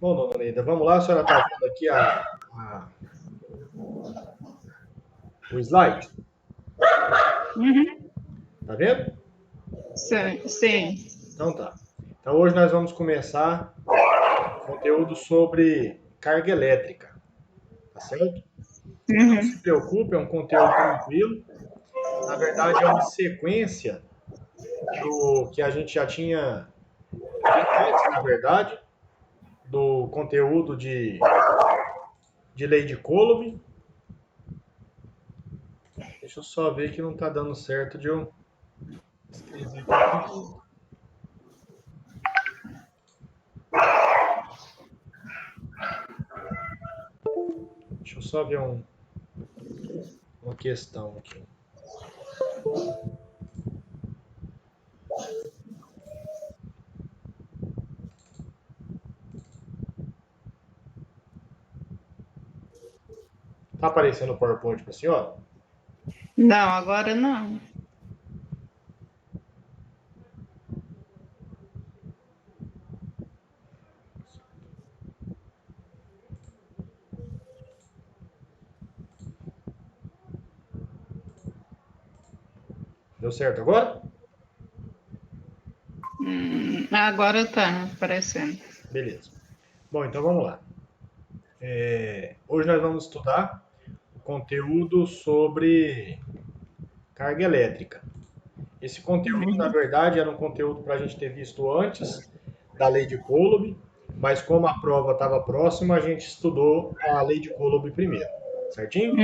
Bom, dona Neida, vamos lá. A senhora está vendo aqui o slide? Uhum. Tá vendo? Sim. Então tá. Então hoje nós vamos começar conteúdo sobre carga elétrica, tá certo? Não se preocupe, é um conteúdo tranquilo. Na verdade, é uma sequência do que a gente já tinha antes, na verdade, do conteúdo de lei de Coulomb. Deixa eu só ver que não está dando certo de eu escrever aqui tudo. Deixa eu só ver uma questão aqui. Tá aparecendo o PowerPoint para a senhora? Não, agora não. Deu certo agora? Agora tá aparecendo. Beleza. Bom, então vamos lá. Hoje nós vamos estudar o conteúdo sobre carga elétrica. Esse conteúdo, na verdade, era um conteúdo para a gente ter visto antes da lei de Coulomb, mas como a prova estava próxima, a gente estudou a lei de Coulomb primeiro, certinho?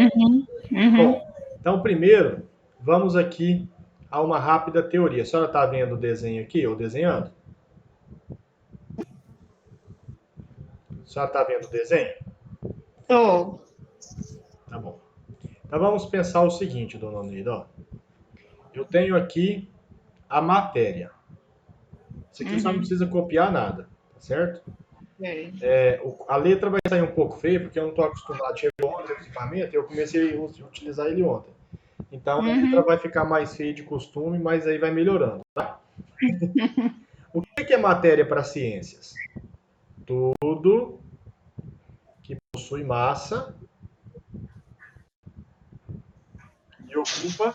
Bom, então primeiro, vamos aqui a uma rápida teoria. A senhora está vendo o desenho aqui, ou desenhando? A senhora está vendo o desenho? Tô. Tá bom. Então vamos pensar o seguinte, dona Neida, ó. Eu tenho aqui a matéria. Isso aqui só não precisa copiar nada, tá certo? A letra vai sair um pouco feia, porque eu não estou acostumado. Chegou ontem o equipamento e eu comecei a utilizar ele ontem. Então a letra vai ficar mais feia de costume, mas aí vai melhorando, tá? O que é matéria para ciências? Tudo que possui massa e ocupa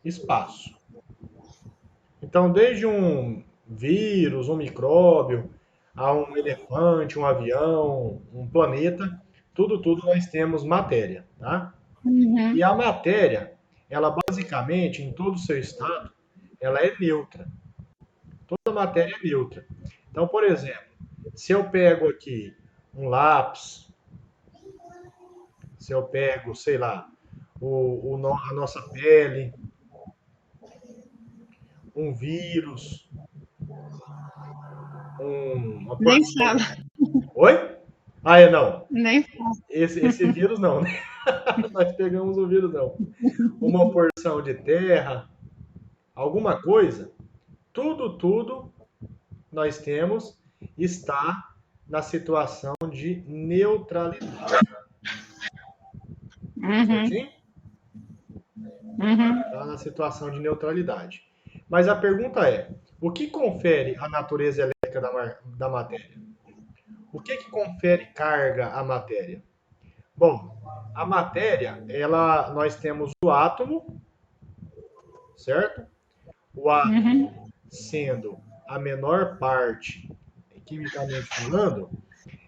espaço. Então, desde um vírus, um micróbio, a um elefante, um avião, um planeta, tudo nós temos matéria, tá? E a matéria, ela basicamente, em todo o seu estado, ela é neutra. Toda matéria é neutra. Então, por exemplo, se eu pego aqui um lápis, se eu pego, sei lá, a nossa pele, um vírus, uma Nem porção. fala. Oi? Ah, não. Nem fala. Esse vírus não, né? Nós pegamos o vírus não. Uma porção de terra, alguma coisa, tudo nós temos está na situação de neutralidade. Certinho? Está na situação de neutralidade. Mas a pergunta é, o que confere a natureza elétrica da matéria? O que confere carga à matéria? Bom, a matéria, nós temos o átomo, certo? O átomo sendo a menor parte, quimicamente falando,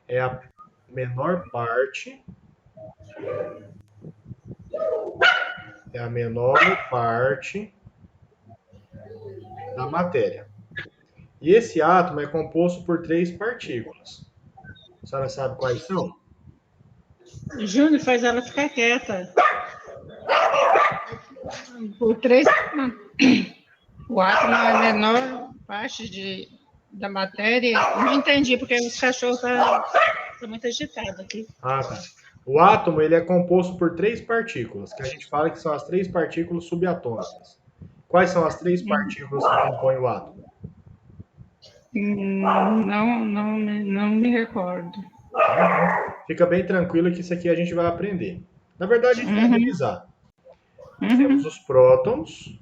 é a menor parte, da matéria. E esse átomo é composto por 3 partículas. A senhora sabe quais são? Júnior, faz ela ficar quieta. Por três. O átomo é a menor parte da matéria. Não entendi, porque os cachorros estão muito agitados aqui. Ah, tá. O átomo ele é composto por 3 partículas, que a gente fala que são as 3 partículas subatômicas. Quais são as 3 partículas que compõem o átomo? Não me recordo. Fica bem tranquilo que isso aqui a gente vai aprender. Na verdade, a gente vai revisar. Temos os prótons,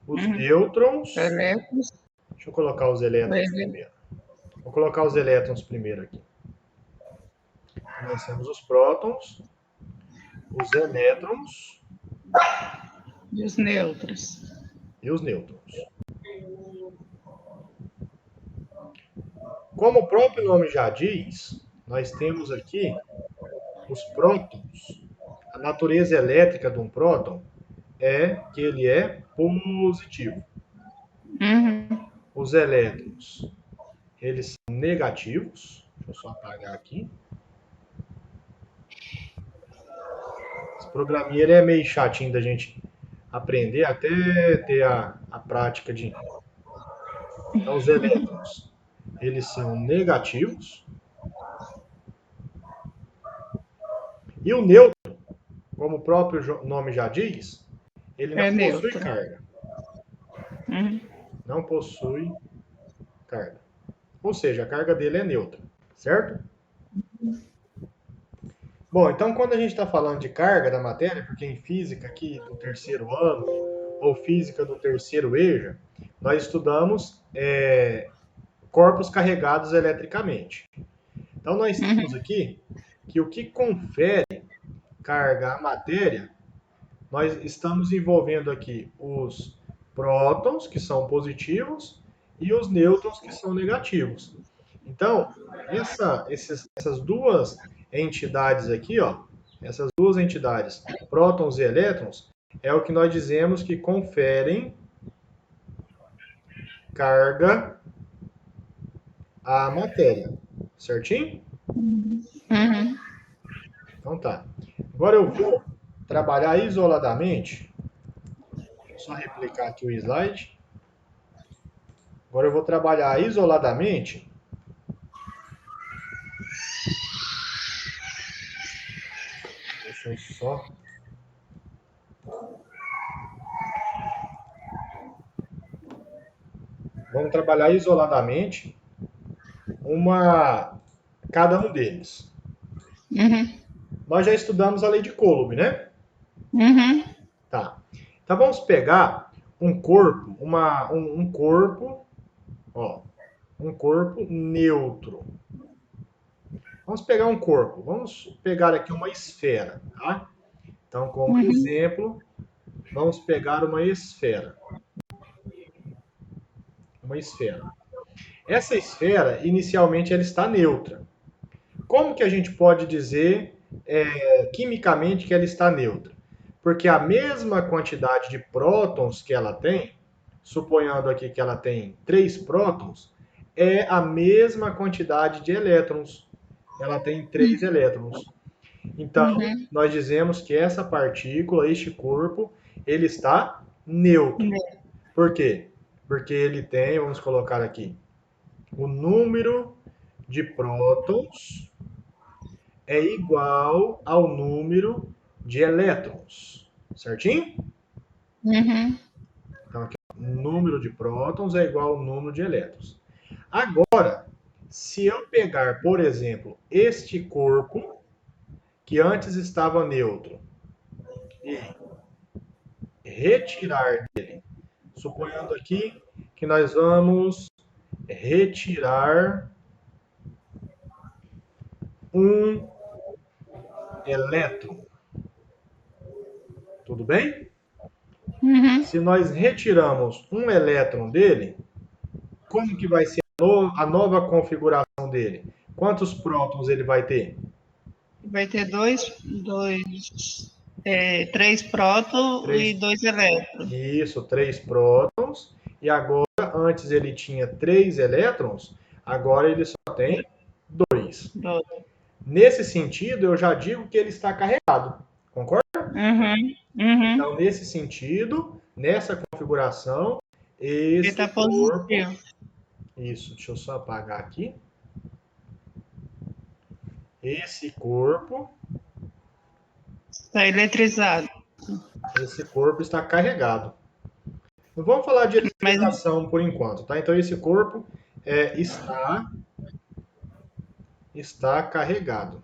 os nêutrons. Elétrons. Deixa eu colocar os elétrons primeiro. Vou colocar os elétrons primeiro aqui. Nós temos os prótons, os elétrons E os nêutrons. e os nêutrons. Como o próprio nome já diz, nós temos aqui os prótons. A natureza elétrica de um próton é que ele é positivo. Os elétrons, eles são negativos. Deixa eu só apagar aqui. Esse programinha ele é meio chatinho da gente aprender até ter a prática de... Então, os elétrons, eles são negativos. E o nêutron, como o próprio nome já diz, ele não possui carga. Não possui carga. Ou seja, a carga dele é neutra, certo? Bom, então quando a gente está falando de carga da matéria, porque em física aqui do terceiro ano, ou física do terceiro EJA, nós estudamos corpos carregados eletricamente. Então nós temos aqui que o que confere carga à matéria, nós estamos envolvendo aqui os prótons, que são positivos, e os nêutrons, que são negativos. Então, essas duas entidades aqui, ó, essas duas entidades, prótons e elétrons, é o que nós dizemos que conferem carga à matéria. Certinho? Então tá. Agora eu vou trabalhar isoladamente. Vou só replicar aqui o slide. Agora eu vou trabalhar isoladamente deixa eu só... Vamos trabalhar isoladamente cada um deles. Nós já estudamos a lei de Coulomb, né? Tá. Então vamos pegar um corpo, um corpo, ó, um corpo neutro. Vamos pegar um corpo. Vamos pegar aqui uma esfera, tá? Então, como exemplo, vamos pegar uma esfera. Uma esfera. Essa esfera, inicialmente, ela está neutra. Como que a gente pode dizer quimicamente que ela está neutra? Porque a mesma quantidade de prótons que ela tem, suponhando aqui que ela tem 3 prótons, é a mesma quantidade de elétrons. Ela tem 3 elétrons. Então, nós dizemos que essa partícula, este corpo, ele está neutro. Por quê? Porque ele tem, vamos colocar aqui, o número de prótons é igual ao número de elétrons. Certinho? Então, aqui, o número de prótons é igual ao número de elétrons. Agora, se eu pegar, por exemplo, este corpo, que antes estava neutro, e retirar dele, suponhando aqui que nós vamos retirar um elétron. Tudo bem? Se nós retiramos um elétron dele, como que vai ser a nova configuração dele? Quantos prótons ele vai ter? Vai ter 3 prótons e 2 elétrons. Isso, 3 prótons. E agora, antes ele tinha 3 elétrons, agora ele só tem 2. Nesse sentido, eu já digo que ele está carregado. Concorda? Então, nesse sentido, nessa configuração, esse está corpo... positivo. Isso, deixa eu só apagar aqui. Esse corpo... Está eletrizado. Esse corpo está carregado. Não vamos falar de eletrificação por enquanto, tá? Então, esse corpo está carregado.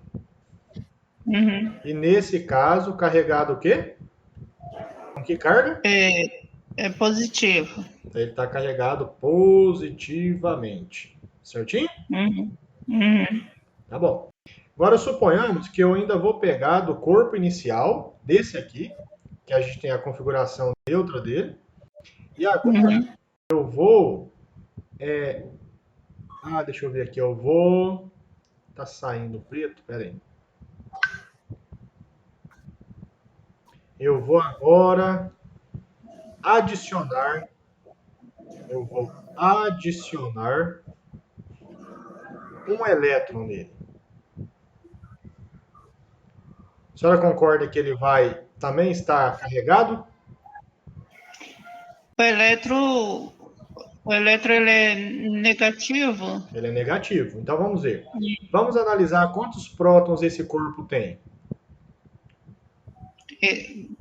Uhum. E nesse caso, carregado o quê? Com que carga? É positivo. Ele está carregado positivamente. Certinho? Uhum. Uhum. Tá bom. Agora suponhamos que eu ainda vou pegar do corpo inicial, desse aqui, que a gente tem a configuração neutra dele, e agora Uhum. eu vou. Deixa eu ver aqui, eu vou. Tá saindo preto? Pera aí. Eu vou agora adicionar. Eu vou adicionar um elétron nele. A senhora concorda que ele vai também estar carregado? O eletro ele é negativo. Ele é negativo. Então vamos ver. Vamos analisar quantos prótons esse corpo tem.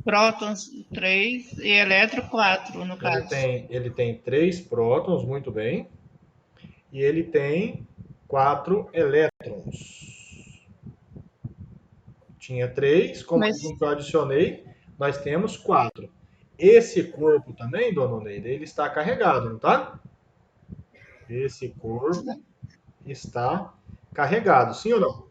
Prótons 3 e elétron 4 no caso. Ele tem 3 prótons, muito bem. E ele tem 4 elétrons. Tinha 3, como Mas, eu adicionei, nós temos 4. Esse corpo também, dona Oneida, ele está carregado, não está? Esse corpo está carregado, sim ou não?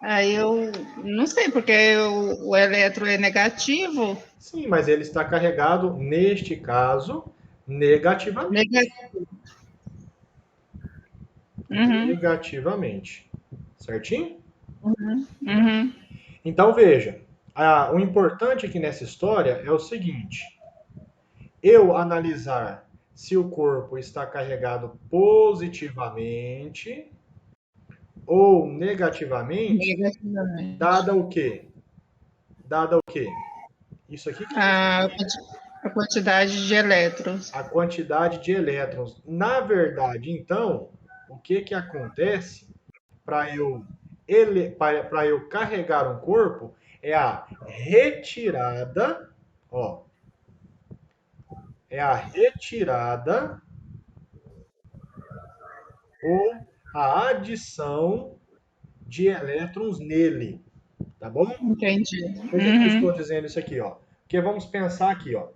aí eu não sei, porque o eletro é negativo. Sim, mas ele está carregado, neste caso, negativamente. Negativo. Uhum, Negativamente. Certinho? uhum. Então veja, o importante aqui nessa história é o seguinte: eu analisar se o corpo está carregado positivamente ou negativamente, Negativamente. dada o quê? Dada o quê? Isso aqui que a gente A, tem, a quantidade de elétrons. a quantidade de elétrons. Na verdade, então, o que que acontece para para eu carregar um corpo é a retirada, ó, é a retirada ou a adição de elétrons nele, tá bom? Entendi. Por que que eu estou Uhum, dizendo isso aqui, ó? Porque vamos pensar aqui, ó.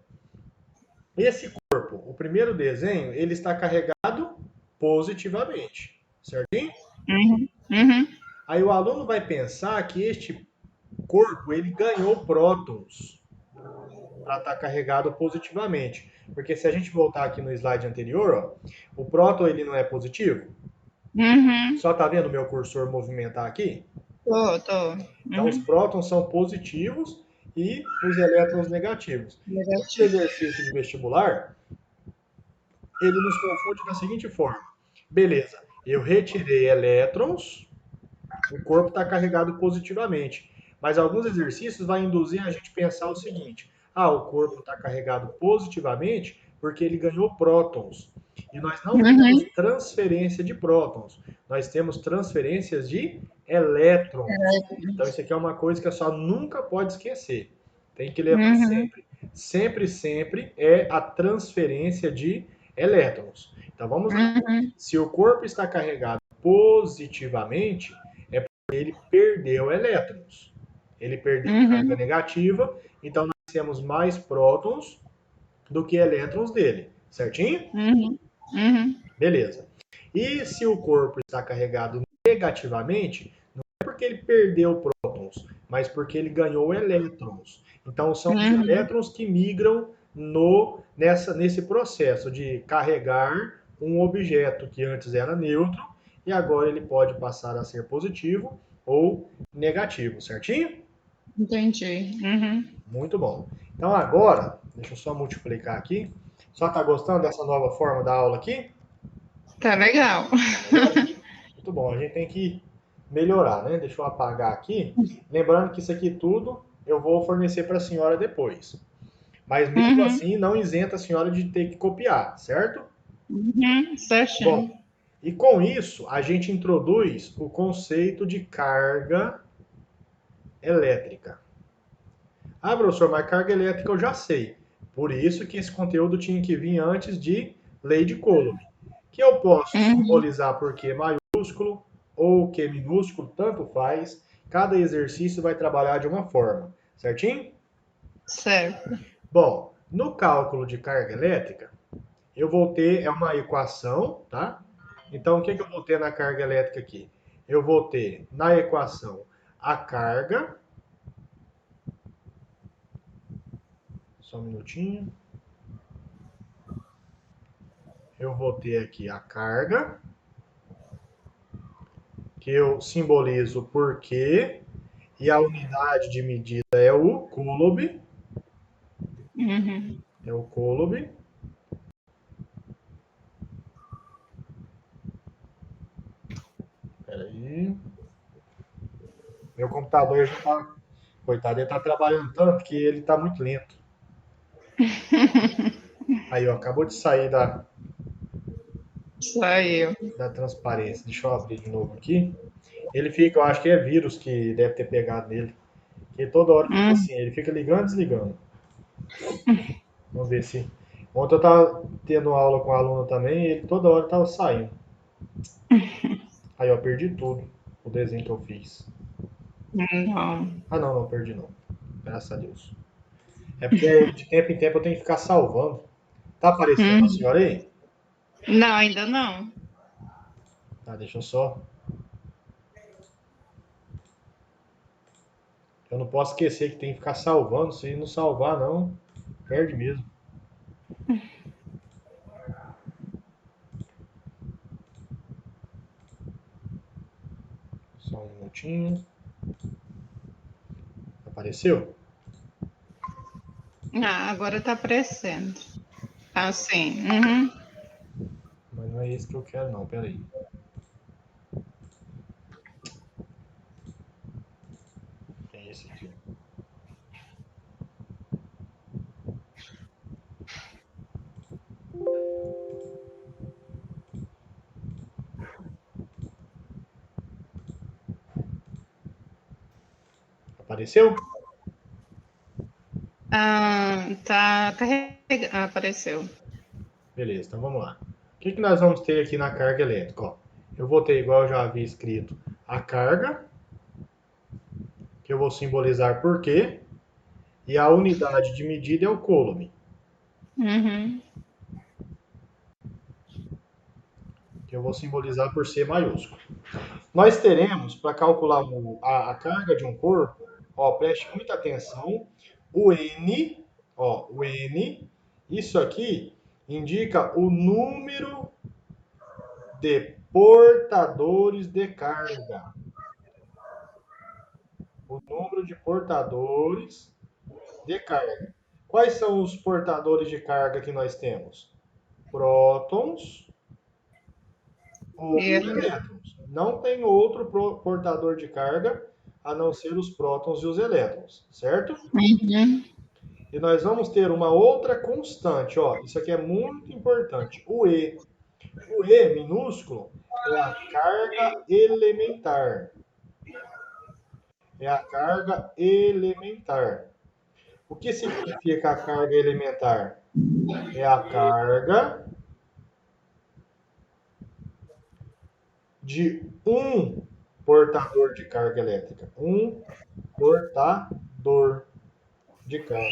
Esse corpo, o primeiro desenho, ele está carregado positivamente, certinho? uhum, uhum, Aí o aluno vai pensar que este corpo, ele ganhou prótons para estar carregado positivamente. Porque se a gente voltar aqui no slide anterior, ó, o próton ele não é positivo? uhum. Só tá vendo o meu cursor movimentar aqui? Tô. Então, os Uhum. prótons são positivos e os elétrons negativos. Esse Negativo. exercício de vestibular, ele nos confunde da seguinte forma. Beleza, eu retirei elétrons, o corpo está carregado positivamente. Mas alguns exercícios vão induzir a gente a pensar o seguinte: o corpo está carregado positivamente porque ele ganhou prótons. E nós não temos Uhum, transferência de prótons, nós temos transferências de elétrons. Então, isso aqui é uma coisa que a senhora nunca pode esquecer. Tem que lembrar uhum, sempre. Sempre, sempre é a transferência de elétrons. Então, vamos lá. uhum, Se o corpo está carregado positivamente, ele perdeu elétrons. Ele perdeu carga uhum, negativa, então nós temos mais prótons do que elétrons dele. Certinho? uhum, uhum, Beleza. E se o corpo está carregado negativamente, não é porque ele perdeu prótons, mas porque ele ganhou elétrons. Então são os uhum, elétrons que migram nesse processo de carregar um objeto que antes era neutro e agora ele pode passar a ser positivo ou negativo, certinho? entendi. Uhum. Muito bom. Então agora, deixa eu só multiplicar aqui. Só está gostando dessa nova forma da aula aqui? Tá legal. Tá melhor? Muito bom, a gente tem que melhorar, né? Deixa eu apagar aqui. Lembrando que isso aqui tudo eu vou fornecer para a senhora depois. Mas mesmo Uhum, assim, não isenta a senhora de ter que copiar, certo? uhum, certinho. Bom, e com isso, a gente introduz o conceito de carga elétrica. Professor, mas carga elétrica eu já sei. Por isso que esse conteúdo tinha que vir antes de lei de Coulomb, que eu posso Uhum, simbolizar por Q maiúsculo ou Q minúsculo, tanto faz. Cada exercício vai trabalhar de uma forma, certinho? certo. Bom, No cálculo de carga elétrica, eu vou ter uma equação, tá? Então, o que eu vou ter na carga elétrica aqui? Eu vou ter na equação a carga. Só um minutinho. Eu vou ter aqui a carga, que eu simbolizo por Q, e a unidade de medida é o coulomb. Uhum. É o coulomb. Peraí. Meu computador já tá. Coitado, ele tá trabalhando tanto que ele tá muito lento. Aí, ó, acabou de sair Saiu. da transparência. Deixa eu abrir de novo aqui. Ele fica, eu acho que é vírus que deve ter pegado nele. Porque toda hora fica assim, ele fica ligando e desligando. Vamos ver se. Ontem eu tava tendo aula com um aluno também e ele toda hora tava saindo. Aí, ó, perdi tudo. O desenho que eu fiz. Não. Ah, não, não, perdi não. Graças a Deus. É porque de tempo em tempo eu tenho que ficar salvando. Tá aparecendo a senhora aí? Não, ainda não. Tá, deixa eu só. Eu não posso esquecer que tem que ficar salvando. Se não salvar, não, perde mesmo. Só um minutinho. Apareceu? Ah, agora tá aparecendo. Assim. Uhum. Mas não é esse que eu quero, não. Pera aí. É esse aqui. Apareceu? Tá carregando. Apareceu. Beleza, então vamos lá. O que nós vamos ter aqui na carga elétrica? Ó, eu vou ter, igual eu já havia escrito, a carga, que eu vou simbolizar por Q, e a unidade de medida é o coulomb, Uhum. que eu vou simbolizar por C maiúsculo. Nós teremos, para calcular a carga de um corpo, ó, preste muita atenção, o N, ó, o N, isso aqui indica o número de portadores de carga. O número de portadores de carga. Quais são os portadores de carga que nós temos? Prótons ou E elétrons. Não tem outro portador de carga a não ser os prótons e os elétrons, certo? uhum. E nós vamos ter uma outra constante, ó, isso aqui é muito importante, o E. O E minúsculo é a carga elementar. É a carga elementar. O que significa a carga elementar? É a carga de um portador de carga elétrica. Um portador de carga.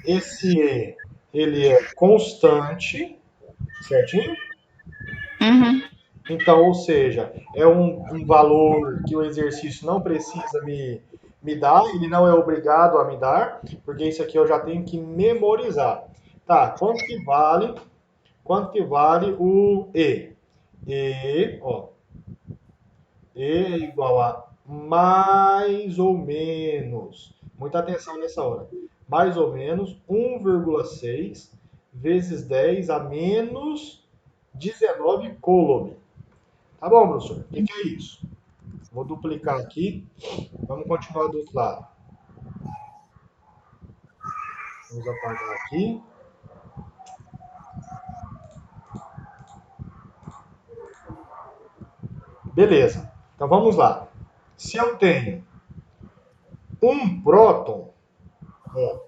Esse E, ele é constante, certinho? Uhum. Então, ou seja, é um valor que o exercício não precisa me dar, ele não é obrigado a me dar, porque isso aqui eu já tenho que memorizar. Tá, quanto que vale o E? E, ó, E é igual a mais ou menos, muita atenção nessa hora, mais ou menos 1,6 vezes 10 a menos 19 coulomb. Tá bom, professor? O que é isso? Vou duplicar aqui. Vamos continuar do outro lado. Vamos apagar aqui. Beleza. Então vamos lá. Se eu tenho um próton, ó,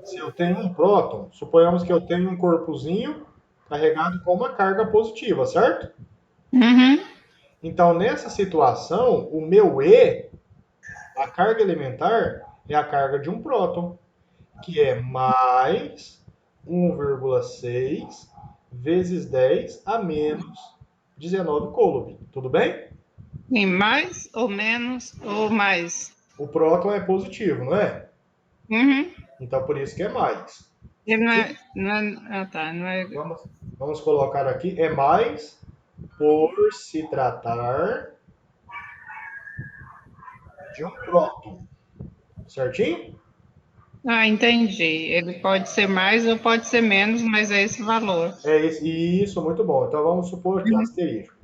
se eu tenho um próton, suponhamos que eu tenho um corpozinho carregado com uma carga positiva, certo? Uhum. Então, nessa situação, o meu E, a carga elementar, é a carga de um próton, que é mais 1,6 vezes 10 a menos 19 coulomb. Tudo bem? Em mais ou menos ou mais? O próton é positivo, não é? Uhum. Então, por isso que é mais. Ele ah, tá, não é. Vamos colocar aqui, é mais por se tratar de um próton. Certinho? Ah, entendi. Ele pode ser mais ou pode ser menos, mas é esse valor. É isso, muito bom. Então vamos supor aqui, Uhum. asterisco.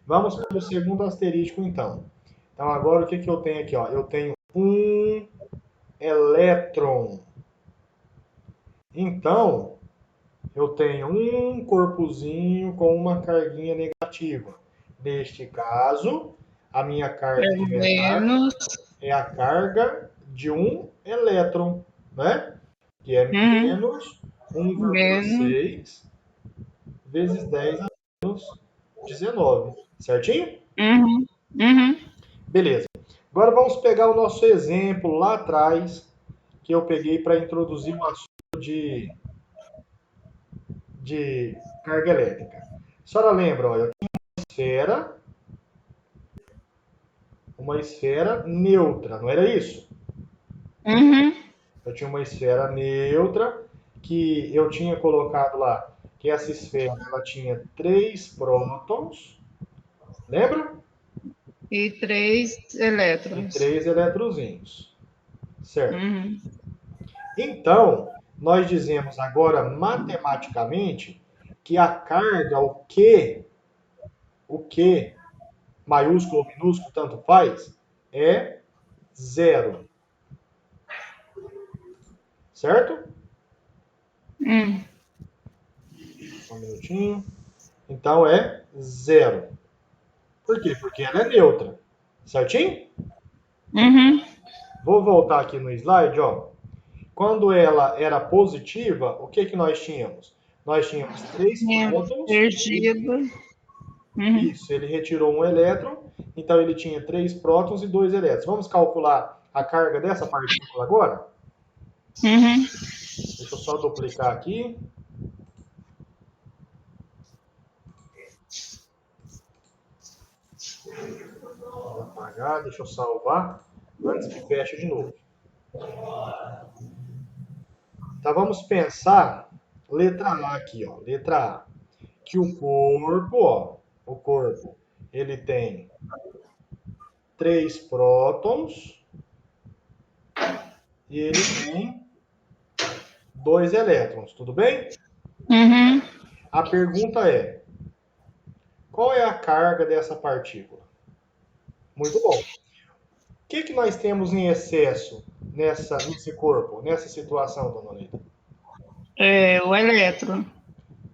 Vamos para o segundo asterisco, então. Então agora o que, que eu tenho aqui? Ó? Eu tenho um elétron. Então, eu tenho um corpozinho com uma carguinha negativa. Neste caso, a minha carga É elementar menos. é a carga de um elétron, né? Que é Uhum. menos Menos. 1,6 vezes 10 a menos 19. Certinho? Uhum. Uhum. Beleza. Agora vamos pegar o nosso exemplo lá atrás, que eu peguei para introduzir o assunto de carga elétrica. A senhora lembra, olha, eu tinha uma esfera neutra, não era isso? Uhum. Eu tinha uma esfera neutra que eu tinha colocado lá que essa esfera ela tinha 3 prótons, lembra? E 3 E elétrons. 3 eletrozinhos, certo? Uhum. Então, nós dizemos agora matematicamente que a carga, o que maiúsculo ou minúsculo, tanto faz, é zero, certo? Uhum. Só um minutinho. Então é zero. Por quê? Porque ela é neutra, certinho? Uhum. Vou voltar aqui no slide, ó. Quando ela era positiva, o que que nós tínhamos? Nós tínhamos 3 prótons. Perdido. Uhum. Isso, ele retirou um elétron, então ele tinha 3 prótons e 2 elétrons. Vamos calcular a carga dessa partícula agora? Uhum. Deixa eu só duplicar aqui. Vou apagar, deixa eu salvar antes que feche de novo. Então vamos pensar, letra A aqui, ó, letra A, que o corpo, ele tem 3 prótons e ele tem 2 elétrons, tudo bem? Uhum. A pergunta é, qual é a carga dessa partícula? Muito bom. O que, que nós temos em excesso nesse corpo, nessa situação, dona Lida? É, o elétron.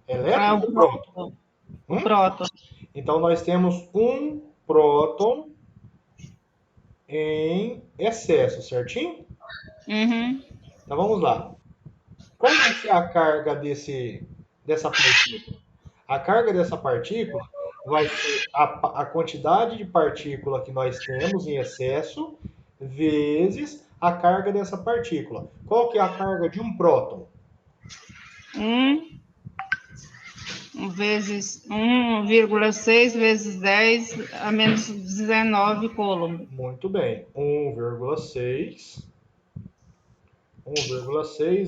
Ah, Elétron o ou próton? próton. O Hum? próton. Então nós temos um próton em excesso, certinho? Uhum. Então vamos lá. Qual vai ser a carga dessa partícula? A carga dessa partícula vai ser a quantidade de partícula que nós temos em excesso vezes a carga dessa partícula. Qual que é a carga de um próton? 1,6 vezes 10 a menos 19 coulomb. Muito bem. 1,6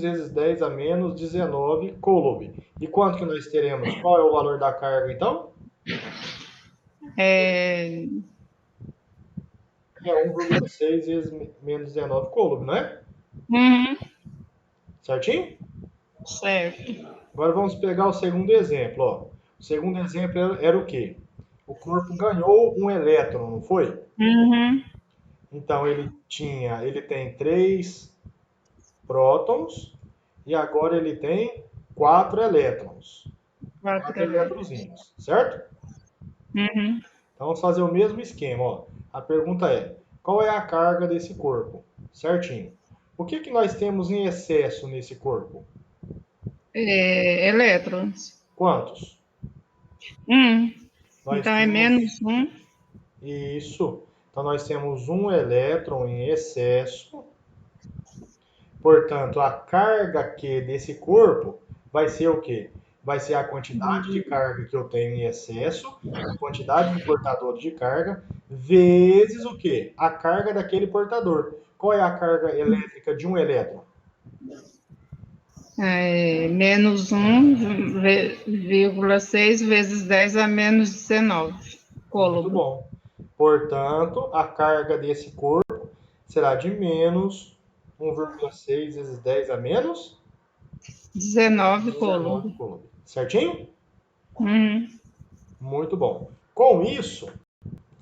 vezes 10 a menos 19 coulomb. E quanto que nós teremos? Qual é o valor da carga, então? É, É 1,6 vezes menos 19 coulomb, não é? uhum, Certinho? certo. Agora vamos pegar o segundo exemplo. Ó. O segundo exemplo era o quê? O corpo ganhou um elétron, não foi? Uhum, Então ele tem 3 prótons e agora ele tem 4 elétrons. 4 Quatro elétrons. eletrozinhos, certo? Uhum. Então vamos fazer o mesmo esquema. Ó. A pergunta é: qual é a carga desse corpo? Certinho. O que, que nós temos em excesso nesse corpo? É, elétrons. Quantos? Nós Então é menos temos 1. isso. Então nós temos um elétron em excesso Portanto, a carga Q desse corpo vai ser o quê? Vai ser a quantidade de carga que eu tenho em excesso, a quantidade de portadores de carga, vezes o quê? A carga daquele portador. Qual é a carga elétrica de um elétron? Menos 1,6 vezes 10 a menos 19 Muito côlogo. bom. Portanto, a carga desse corpo será de menos 1,6 vezes 10 a menos 19 19 côlogo. coulomb. Certinho? Uhum. Muito bom. Com isso,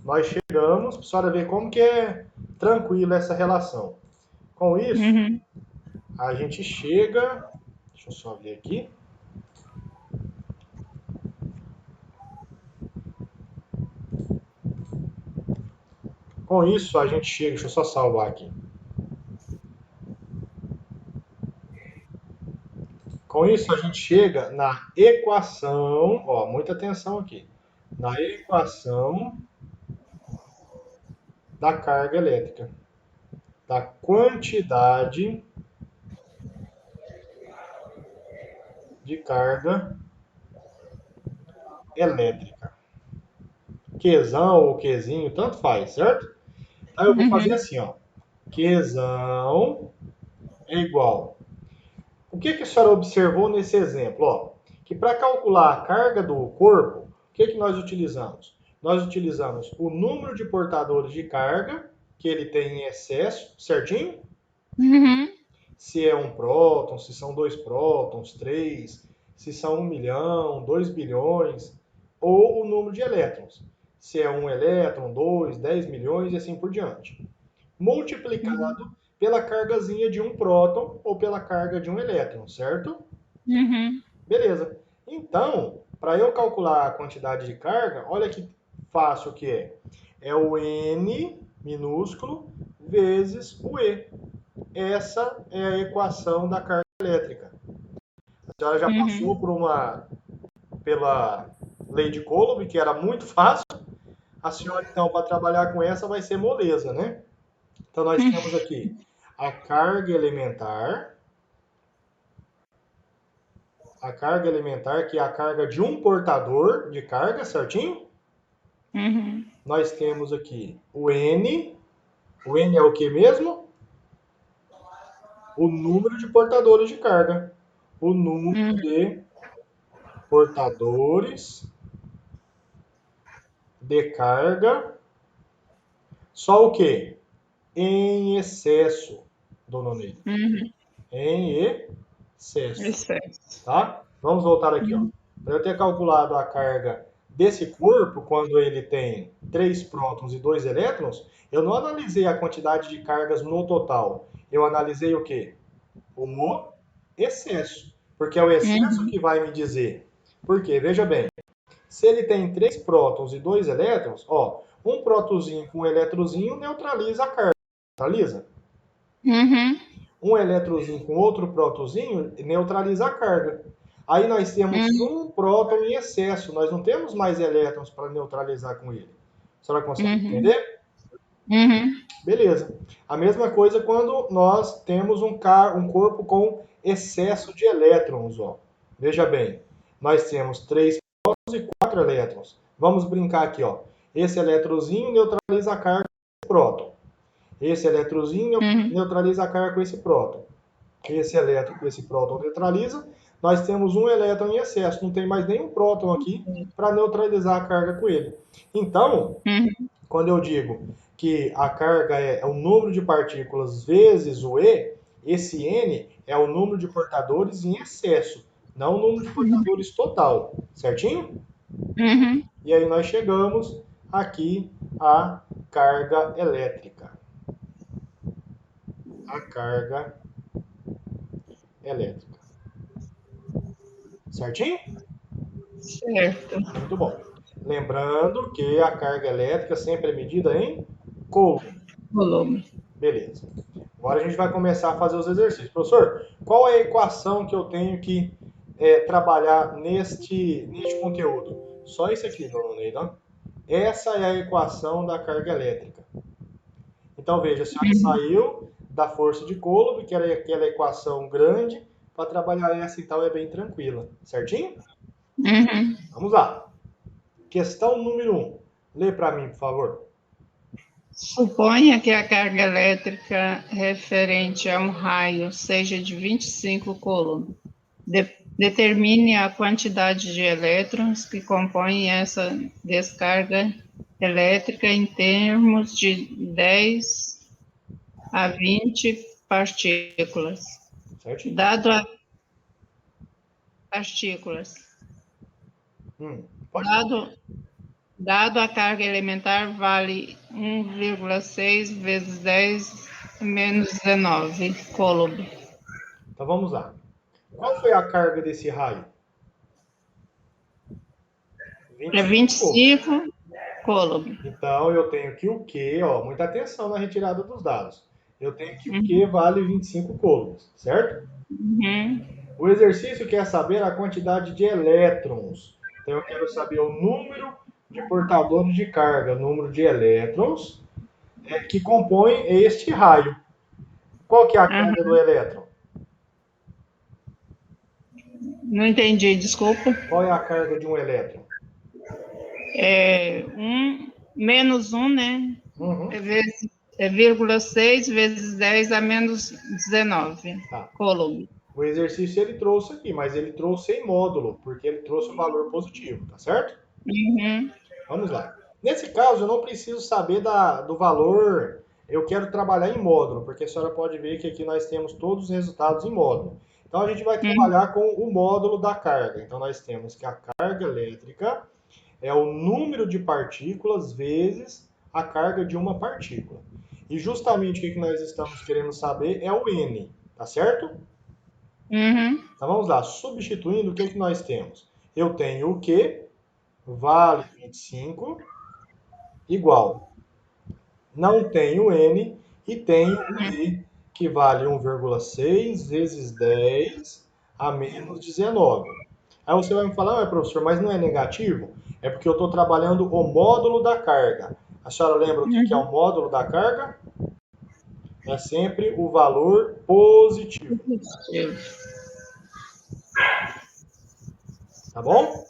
nós chegamos, para a senhora ver como que é tranquila essa relação. Com isso, Uhum. a gente chega, deixa eu só ver aqui. Com isso, a gente chega, deixa eu só salvar aqui. Com isso, a gente chega na equação, ó, muita atenção aqui, na equação da carga elétrica, da quantidade de carga elétrica. Qzão ou Qzinho, tanto faz, certo? Aí eu vou fazer Uhum. assim, ó. Qzão é igual. O que a senhora observou nesse exemplo? Ó, que para calcular a carga do corpo, o que nós utilizamos? Nós utilizamos o número de portadores de carga que ele tem em excesso, certinho? Uhum. Se é um próton, se são dois prótons, três, se são 1 milhão, 2 bilhões, ou o número de elétrons. Se é um elétron, 2, 10 milhões e assim por diante. Multiplicado pela cargazinha de um próton ou pela carga de um elétron, certo? Uhum. Beleza. Então, para eu calcular a quantidade de carga, olha que fácil que é. É o N minúsculo vezes o E. Essa é a equação da carga elétrica. A senhora já Uhum. passou pela lei de Coulomb, que era muito fácil. A senhora, então, para trabalhar com essa vai ser moleza, né? Então, nós temos aqui a carga elementar, que é a carga de um portador de carga, certinho? Uhum. Nós temos aqui o N. O N é o que mesmo? O número de portadores de carga. O número Uhum. de portadores de carga. Só o que? Em excesso, dona Neide. Uhum. Em excesso. Excesso. Tá? Vamos voltar aqui, ó. Uhum. Para eu ter calculado a carga desse corpo, quando ele tem 3 prótons e 2 elétrons, eu não analisei a quantidade de cargas no total. Eu analisei o quê? O excesso. Porque é o excesso Uhum. que vai me dizer. Por quê? Veja bem, se ele tem 3 prótons e 2 elétrons, ó, um prótonzinho com um eletrozinho neutraliza a carga. Neutraliza? Uhum. Um eletrozinho com outro prótonzinho neutraliza a carga. Aí nós temos Uhum. um próton em excesso, nós não temos mais elétrons para neutralizar com ele. A senhora consegue Uhum. entender? Uhum. Beleza. A mesma coisa quando nós temos um corpo com excesso de elétrons. Ó. Veja bem, nós temos 3 prótons e 4 elétrons. Vamos brincar aqui. Ó. Esse eletrozinho neutraliza a carga com esse próton. Esse eletrozinho Uhum. neutraliza a carga com esse próton. Esse elétron com esse próton neutraliza, nós temos um elétron em excesso, não tem mais nenhum próton aqui para neutralizar a carga com ele. Então, Uhum. quando eu digo que a carga é o número de partículas vezes o E, esse N é o número de portadores em excesso, não o número de portadores total, certinho? Uhum. E aí nós chegamos aqui à carga elétrica. A carga elétrica. Certinho? Certo. Muito bom. Lembrando que a carga elétrica sempre é medida em coulomb. Volume. Beleza. Agora a gente vai começar a fazer os exercícios. Professor, qual é a equação que eu tenho que trabalhar neste conteúdo? Só isso aqui, dona Neida. Essa é a equação da carga elétrica. Então veja, a senhora saiu da força de Coulomb, que era aquela equação grande. Para trabalhar essa, então, é bem tranquila. Certinho? Uhum. Vamos lá. Questão número 1. Lê para mim, por favor. Suponha que a carga elétrica referente a um raio seja de 25 coulombs. Determine a quantidade de elétrons que compõem essa descarga elétrica em termos de 10 a 20 partículas. Certinho? Dado a partículas. Pode falar. Dado a carga elementar vale 1,6 vezes 10 menos 19 coulomb. Então vamos lá. Qual foi a carga desse raio? É 25 coulomb. Então eu tenho que o Q, ó, muita atenção na retirada dos dados. Eu tenho que o Q vale 25 coulombs, certo? Uhum. O exercício quer saber a quantidade de elétrons. Então eu quero saber o número de portadores de carga, o número de elétrons que compõem este raio. Qual que é a carga do elétron? Não entendi, desculpa. Qual é a carga de um elétron? É menos 1, né? Uhum. É 0,6 vezes 10 a menos 19 Tá. coulomb. O exercício ele trouxe aqui, mas ele trouxe em módulo, porque ele trouxe o valor positivo, tá certo? Uhum. Vamos lá. Nesse caso, eu não preciso saber do valor, eu quero trabalhar em módulo, porque a senhora pode ver que aqui nós temos todos os resultados em módulo. Então, a gente vai trabalhar com o módulo da carga. Então, nós temos que a carga elétrica é o número de partículas vezes a carga de uma partícula. E justamente o que nós estamos querendo saber é o N, tá certo? Uhum. Então, vamos lá. Substituindo, o que nós temos? Eu tenho o Q, vale 25, igual. Não tenho N e tenho o E, que vale 1,6 vezes 10 a menos 19. Aí você vai me falar, professor, mas não é negativo? É porque eu estou trabalhando o módulo da carga. A senhora lembra o que é o módulo da carga? É sempre o valor positivo. Tá bom?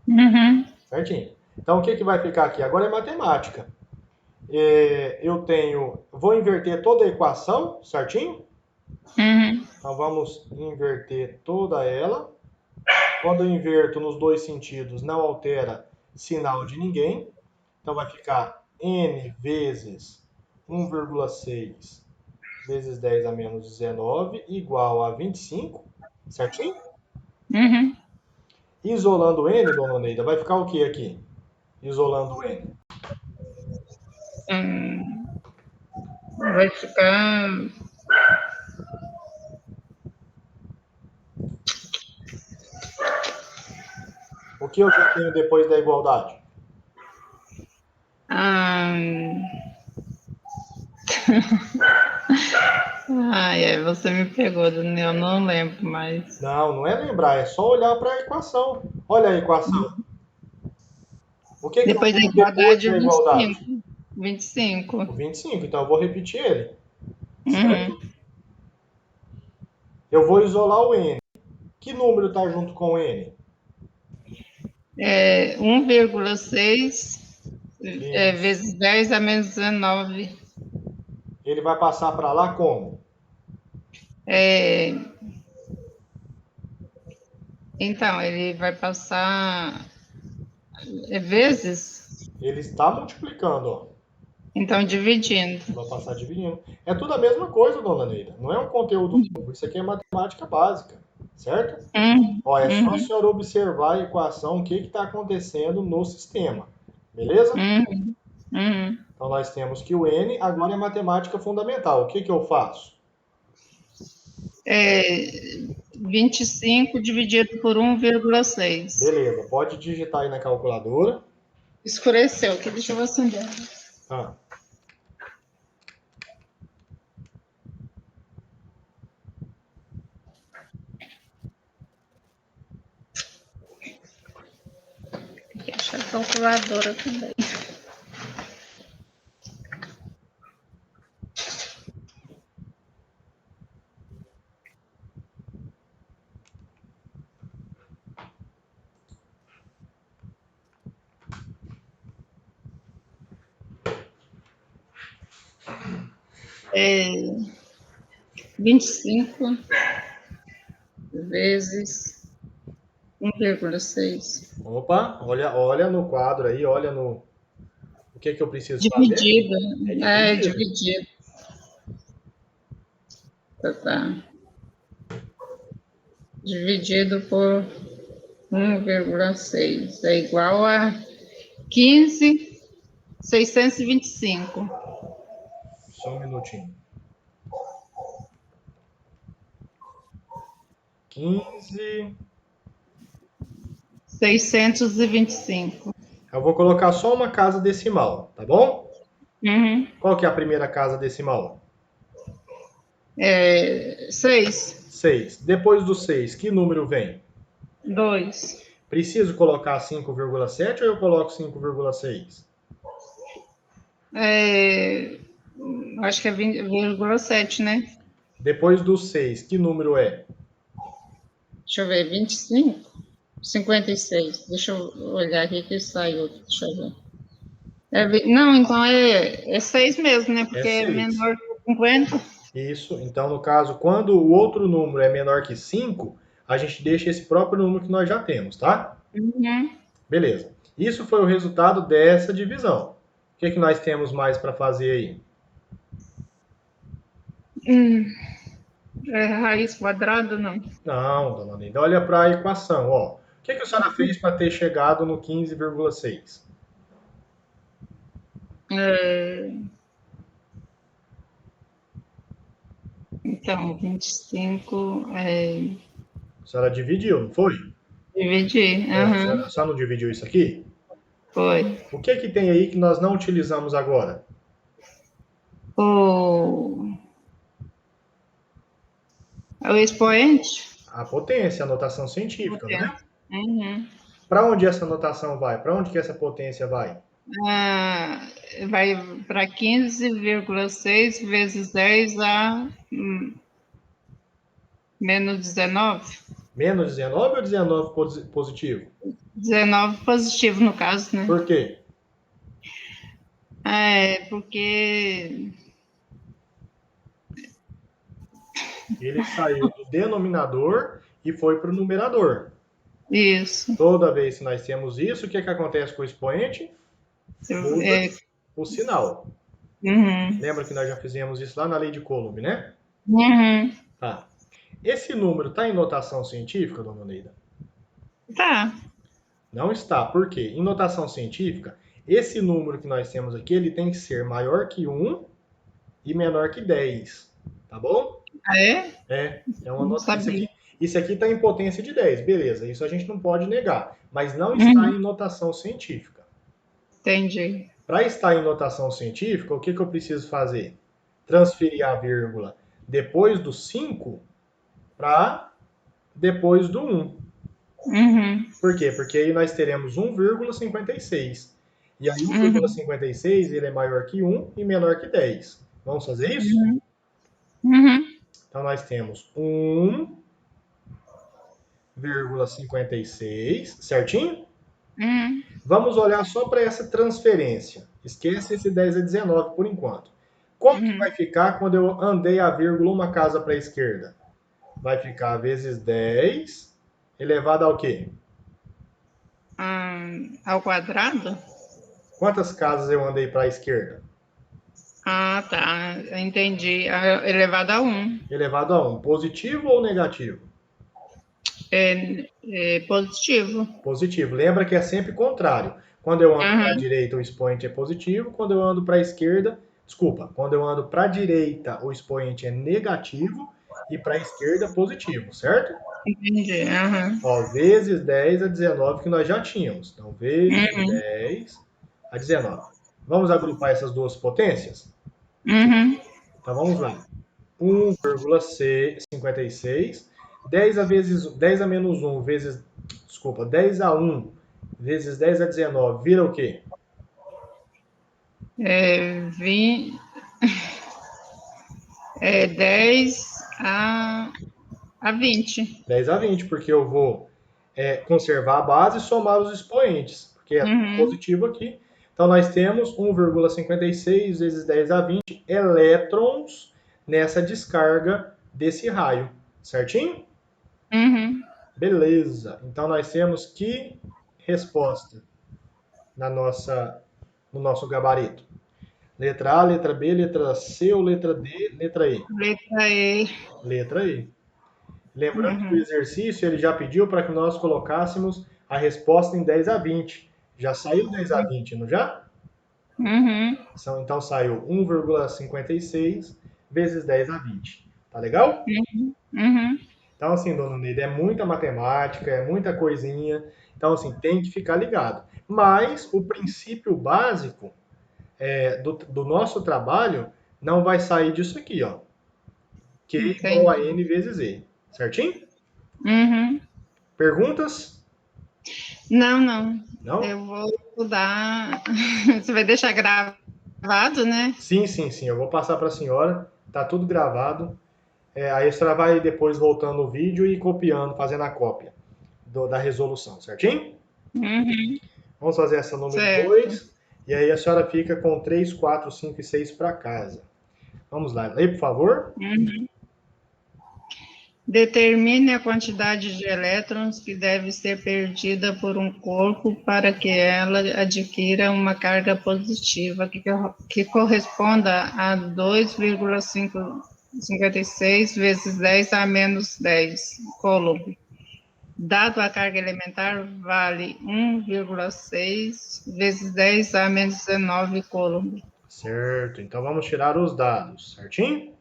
Uhum. Certinho. Então, o que vai ficar aqui? Agora é matemática. Vou inverter toda a equação, certinho? Uhum. Então vamos inverter toda ela. Quando eu inverto nos dois sentidos, não altera sinal de ninguém. Então vai ficar n vezes 1,6 vezes 10 a menos 19 igual a 25, certinho? Uhum. Isolando n, dona Neida, vai ficar o que aqui? Isolando n. Vai ficar. O que eu já tenho depois da igualdade? Você me pegou, Daniel, não lembro mais. Não é lembrar, é só olhar para a equação. Olha a equação. O que eu Depois da tenho depois igualdade, da é igualdade? 25. 25. O 25, então eu vou repetir ele. Uhum. Certo? Eu vou isolar o n. Que número está junto com o n? 1,6 vezes 10 a menos 19. Ele vai passar para lá como? Então, ele vai passar vezes, Ele está multiplicando, ó. então dividindo. Vai passar dividindo. É tudo a mesma coisa, dona Neida. Não é um conteúdo novo. Isso aqui é matemática básica, certo? Ó, é só a senhora observar a equação, o que está acontecendo no sistema. Beleza? Então nós temos que o n agora é matemática fundamental. O que eu faço? 25 dividido por 1,6. Beleza, pode digitar aí na calculadora. Escureceu aqui, deixa eu acender. Ah. Tem que achar a calculadora também. É 25 vezes 1,6. Opa, olha no quadro aí, olha no... O que eu preciso fazer? Dividido. É É, dividido. dividido. Tá. Dividido por 1,6 é igual a 15.625. Só um minutinho. 15. 625. Eu vou colocar só uma casa decimal, tá bom? Uhum. Qual que é a primeira casa decimal? 6. 6. Depois do 6, que número vem? 2. Preciso colocar 5,7 ou eu coloco 5,6? Acho que é 20,7, né? Depois do 6, que número é? Deixa eu ver, 25? 56. Deixa eu olhar aqui que saiu. Deixa eu ver. Não, então é 6 mesmo, né? É Porque é 6. menor que 50. Isso. Então, no caso, quando o outro número é menor que 5, a gente deixa esse próprio número que nós já temos, tá? Uhum. Beleza. Isso foi o resultado dessa divisão. O que nós temos mais para fazer aí? Raiz quadrada, não. Não, dona Neida, olha para a equação. Ó. O que a senhora fez para ter chegado no 15,6? É, então, 25 A senhora dividiu, não foi? dividir. É, a Uhum. senhora só não dividiu isso aqui? Foi. O que tem aí que nós não utilizamos agora? O expoente? A potência, a notação científica, não é? Uhum. Para onde essa notação vai? Para onde que essa potência vai? Ah, vai para 15,6 vezes 10 a menos 19. Menos 19 ou 19 positivo? 19 positivo, no caso, né? Por quê? Porque. Ele saiu do denominador e foi para o numerador. Isso. Toda vez que nós temos isso, o que acontece com o expoente? Muda É, o sinal. uhum, Lembra que nós já fizemos isso lá na lei de Coulomb, né? uhum, Tá. Esse número está em notação científica, dona Neida? tá. Não está. Por quê? Em notação científica, esse número que nós temos aqui, ele tem que ser maior que 1 e menor que 10. Tá bom? Ah, é? É uma Não nota. sabia. Isso aqui está em potência de 10, beleza. Isso a gente não pode negar. Mas não está Uhum, em notação científica. entendi. Para estar em notação científica, o que eu preciso fazer? Transferir a vírgula depois do 5 para depois do 1. Uhum, Por quê? Porque aí nós teremos 1,56. E aí uhum, 1,56 ele é maior que 1 e menor que 10. Vamos fazer isso? uhum, uhum, Então nós temos 1,56, certinho? uhum, Vamos olhar só para essa transferência. Esquece esse 10 a 19 por enquanto. Como que vai uhum. ficar quando eu andei a vírgula uma casa para a esquerda? Vai ficar vezes 10 elevado ao quê? Ao quadrado? Quantas casas eu andei para a esquerda? Ah, tá. Entendi. Elevado a 1. Elevado a 1. Positivo ou negativo? É positivo. Positivo. Lembra que é sempre contrário. Quando eu ando para a Uhum, direita, o expoente é positivo. Quando eu ando para a esquerda, desculpa, quando eu ando para a direita, o expoente é negativo e para a esquerda positivo, certo? entendi. Uhum, Ó, vezes 10 a 19 que nós já tínhamos. Então, vezes uhum, 10 a 19. Vamos agrupar essas duas potências? uhum. Então, vamos lá. 1,56. 10 a menos 1 vezes, desculpa, 10 a 1 vezes 10 a 19 vira o quê? 20, 10 a 20. 10 a 20, porque eu vou conservar a base e somar os expoentes, porque é Uhum, positivo aqui. Então, nós temos 1,56 vezes 10 a 20 elétrons nessa descarga desse raio. Certinho? Uhum. Beleza. Então, nós temos que resposta no nosso gabarito? Letra A, letra B, letra C ou letra D, letra E? Letra E. Letra E. Lembrando que o Uhum. exercício ele já pediu para que nós colocássemos a resposta em 10 a 20. Já saiu 10 a 20, não já? Uhum. Então saiu 1,56 vezes 10 a 20. Tá legal? Uhum. Então, assim, dona Neida, é muita matemática, é muita coisinha. Então, assim, tem que ficar ligado. Mas o princípio básico do nosso trabalho não vai sair disso aqui, ó. Q igual a Entendi. N vezes E. Certinho? Uhum. Perguntas? Não, não. Não? Eu vou estudar. Você vai deixar gravado, né? Sim, sim, sim. Eu vou passar para a senhora. Tá tudo gravado. Aí a senhora vai depois voltando o vídeo e copiando, fazendo a cópia da resolução, certinho? Uhum. Vamos fazer essa número Certo. 2. E aí a senhora fica com 3, 4, 5 e 6 para casa. Vamos lá. Lê, por favor. Uhum. Determine a quantidade de elétrons que deve ser perdida por um corpo para que ela adquira uma carga positiva que corresponda a 2,56 vezes 10 a menos 10 coulomb. Dado a carga elementar vale 1,6 vezes 10 a menos 19 coulomb. Certo. Então vamos tirar os dados, certinho?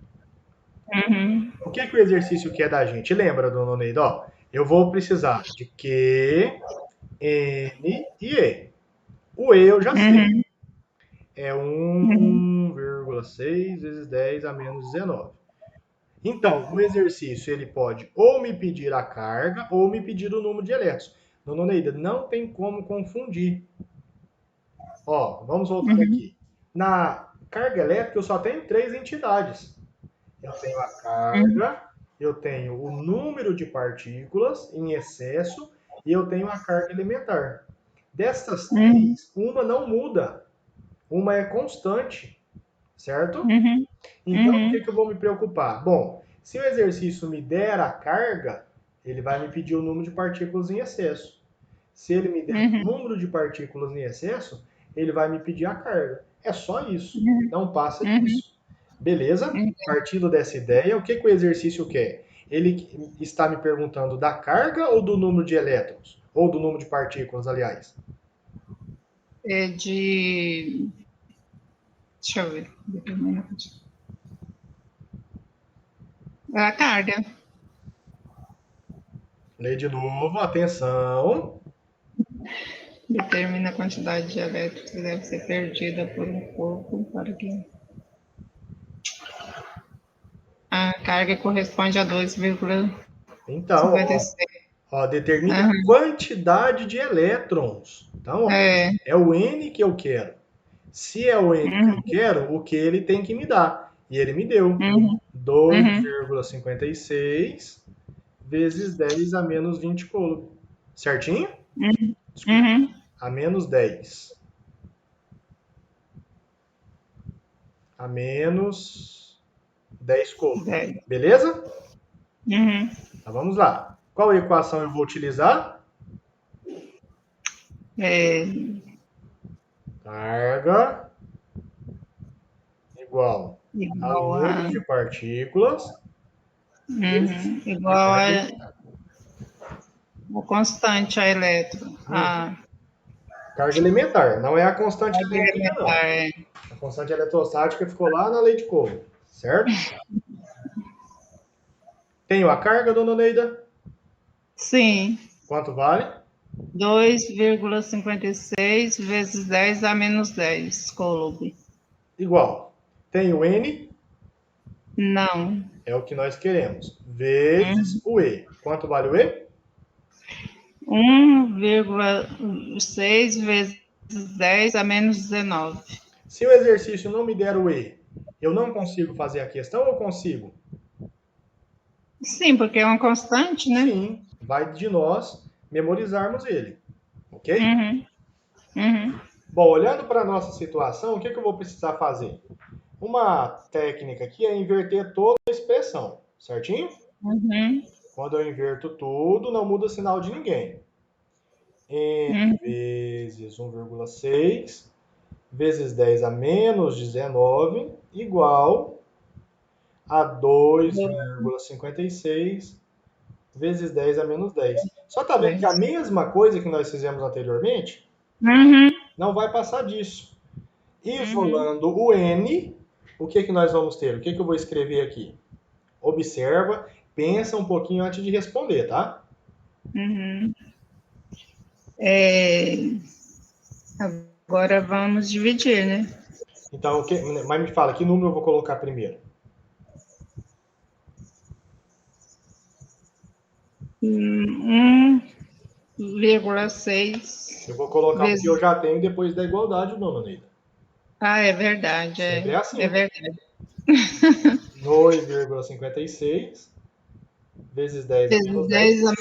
Uhum. O que o exercício quer da gente? Lembra, dona Neida? Ó, eu vou precisar de Q, N e E. O E eu já sei. Uhum. É Uhum. 1,6 vezes 10 a menos 19. Então, o exercício ele pode ou me pedir a carga ou me pedir o número de elétrons. Dona Neida, não tem como confundir. Ó, vamos voltar Uhum. aqui. Na carga elétrica eu só tenho três entidades. Eu tenho a carga, eu tenho o número de partículas em excesso e eu tenho a carga elementar. Destas Uhum. três, uma não muda, uma é constante, certo? Uhum. Então, o Uhum. que eu vou me preocupar? Bom, se o exercício me der a carga, ele vai me pedir o número de partículas em excesso. Se ele me der o Uhum. número de partículas em excesso, ele vai me pedir a carga. É só isso. Uhum. Não passa Uhum. disso. Beleza? Uhum. Partindo dessa ideia, o que o exercício quer? Ele está me perguntando da carga ou do número de elétrons? Ou do número de partículas, aliás? É de. Deixa eu ver. A carga. Lê de novo, atenção. Determina a quantidade de elétrons que deve ser perdida por um corpo para que a carga corresponde a Então, 2,56. determine a Uhum. quantidade de elétrons. Então, É. é o N que eu quero. Se é o N que eu Uhum. quero, o que ele tem que me dar? E ele me deu Uhum. Uhum. 2,56 vezes 10 a menos 20 coulomb. Certinho? Uhum. Desculpa. Uhum. A menos 10. A menos 10 coulomb. 10. Beleza? Uhum. Então vamos lá. Qual equação eu vou utilizar? É, Carga igual ao igual número a. de partículas vezes a Igual carga a elementar. o constante, a elétron. A Carga elementar, não é a constante carga elétrica, não. elementar. É. A constante eletrostática ficou lá na lei de Coulomb, certo? Tenho a carga, dona Neida? Sim. Quanto vale? 2,56 vezes 10 a menos 10 coulomb. Igual. Tenho N, Não. é o que nós queremos, vezes o E. Quanto vale o E? 1,6 vezes 10 a menos 19. Se o exercício não me der o E, eu não consigo fazer a questão ou consigo? Sim, porque é uma constante, né? Sim, vai de nós memorizarmos ele, ok? Uhum. Uhum. Bom, olhando para a nossa situação, o que eu vou precisar fazer? Uma técnica aqui é inverter toda a expressão, certinho? Uhum. Quando eu inverto tudo, não muda o sinal de ninguém. N Uhum. vezes 1,6 vezes 10 a menos 19 igual a 2,56 vezes 10 a menos 10. Só está vendo que a mesma coisa que nós fizemos anteriormente Uhum. não vai passar disso. Uhum. Isolando o N, o que nós vamos ter? O que eu vou escrever aqui? Observa, pensa um pouquinho antes de responder, tá? Uhum. É, agora vamos dividir, né? Então, mas me fala, que número eu vou colocar primeiro? 1,6 Eu vou colocar o que eu vezes. já tenho depois da igualdade, dona Neida. Ah, é verdade, Sempre é é assim. verdade. 2,56 vezes 10 a Vezes menos 10. 10 a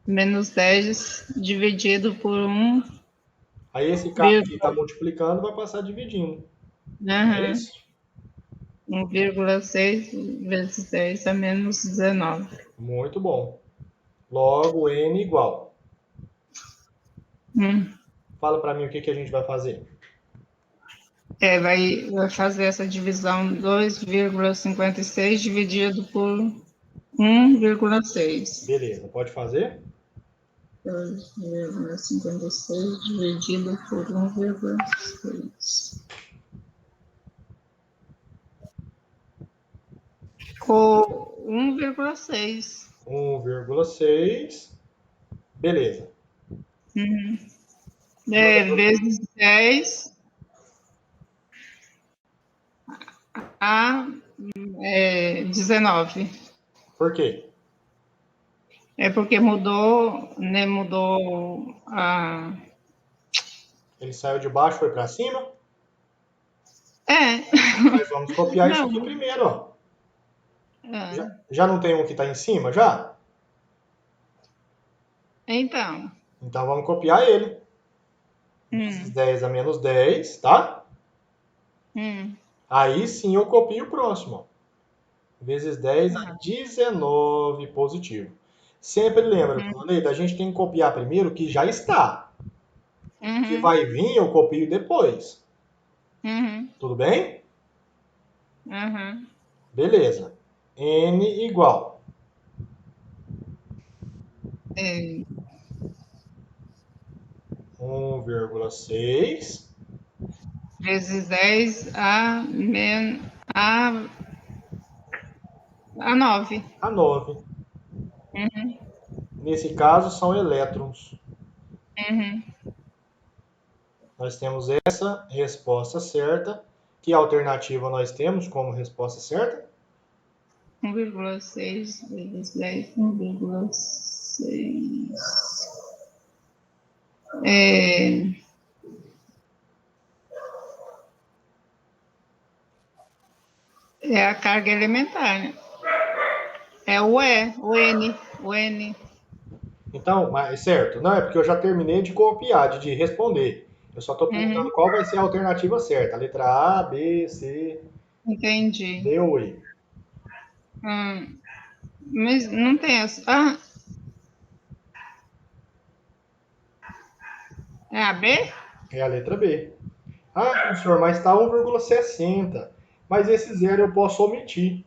menos 10 dividido por 1, Aí esse cara aqui está multiplicando, vai passar dividindo. É uhum, isso? 1,6 vezes 10 a menos 19. Muito bom. Logo, N igual. Hum. Fala para mim o que a gente vai fazer. Vai fazer essa divisão 2,56 dividido por 1,6. Beleza, pode fazer? 2,56 dividido por 1,6. Ficou 1,6. 1,6. Beleza. Uhum. Manda pro... Vezes 10 a 19. Por quê? É porque mudou, né? Mudou a. Ele saiu de baixo, foi para cima? É. Mas vamos copiar isso Não. aqui primeiro, ó. Já, É. já não tem um que está em cima, já? Então. Então vamos copiar ele. Vezes 10 a menos 10, tá? Hum. Aí sim eu copio o próximo, ó. Vezes 10 a Ah. 19 positivo. Sempre lembra, dona Neida, a gente tem que copiar primeiro o que já está. O que Uhum. vai vir eu copio depois. Uhum. Tudo bem? Uhum. Beleza. N igual. É, 1,6 vezes 10 a 9. a 9. Uhum. Nesse caso são elétrons. Uhum. Nós temos essa resposta certa. Que alternativa nós temos como resposta certa? 1,6 vezes 10, 1,6. É, é a carga elementar, né? É o N, o N. Então, mas certo. Não, é porque eu já terminei de copiar, de responder. Eu só estou perguntando Uhum. qual vai ser a alternativa certa. A letra A, B, C, Entendi. D ou E. Mas não tem essa. Ah, é a B? É a letra B. Ah, professor, mas está 1,60. Mas esse zero eu posso omitir,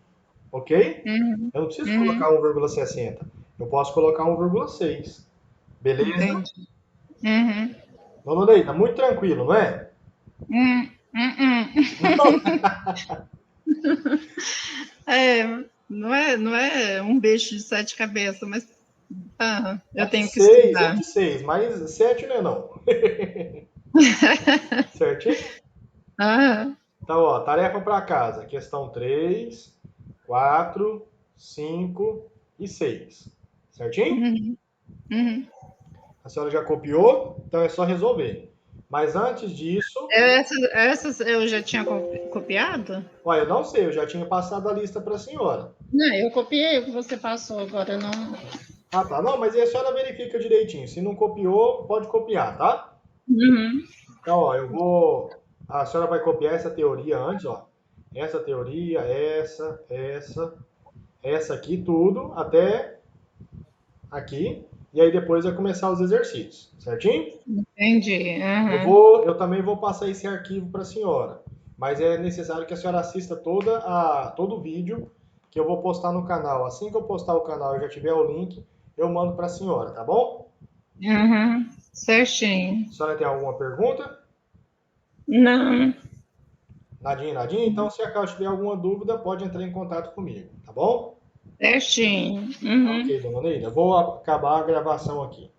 ok? Uhum. Eu não preciso colocar Uhum. 1,60. Eu posso colocar 1,6. Beleza? Entendi. Uhum. Dona Neida, muito tranquilo, não é? Hum. É, não é um bicho de 7 cabeças, mas É eu de tenho que 6, é estudar. de 6, mas 7 não é não. Certinho? Ah, Então, ó, tarefa para casa. Questão 3, 4, 5 e 6. Certinho? uhum, uhum. A senhora já copiou, então é só resolver. Mas antes disso, Essas eu já tinha copiado? olha, eu não sei, eu já tinha passado a lista para a senhora. Não, eu copiei o que você passou, agora não. Ah, tá. Não, mas aí a senhora verifica direitinho. Se não copiou, pode copiar, tá? Uhum. Então, ó, eu vou. A senhora vai copiar essa teoria antes, ó. Essa teoria, essa aqui, tudo, até aqui. E aí depois vai começar os exercícios, certinho? Entendi. Uhum. Eu também vou passar esse arquivo para a senhora, mas é necessário que a senhora assista todo o vídeo que eu vou postar no canal. Assim que eu postar o canal e já tiver o link, eu mando para a senhora, tá bom? Uhum. Certinho. A senhora tem alguma pergunta? Não. Nadinha, nadinha? Então, se a Carla tiver alguma dúvida, pode entrar em contato comigo, tá bom? Certinho. Tá ok, Uhum. dona Neida. Vou acabar a gravação aqui.